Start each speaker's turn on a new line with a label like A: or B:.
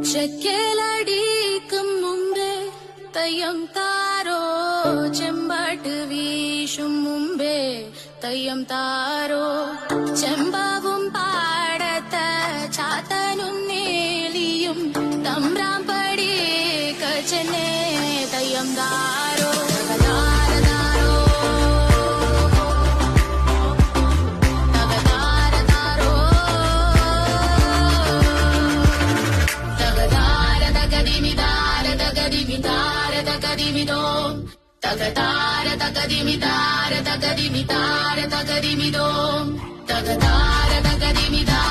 A: ചെക്കേലടിക്കും മുമ്പേ തയ്യം താരോ ചെമ്പാട്ട് വീശും മുമ്പേ തയ്യം താരോ ചെമ്പാവും പാടത്ത ചാത്തനും നേലിയും തമ്പ്രാം പടി കച്ചനെ തയ്യം താരോ Tagadara tagadimidara tagadimidara tagadimidom tagadara tagadimidara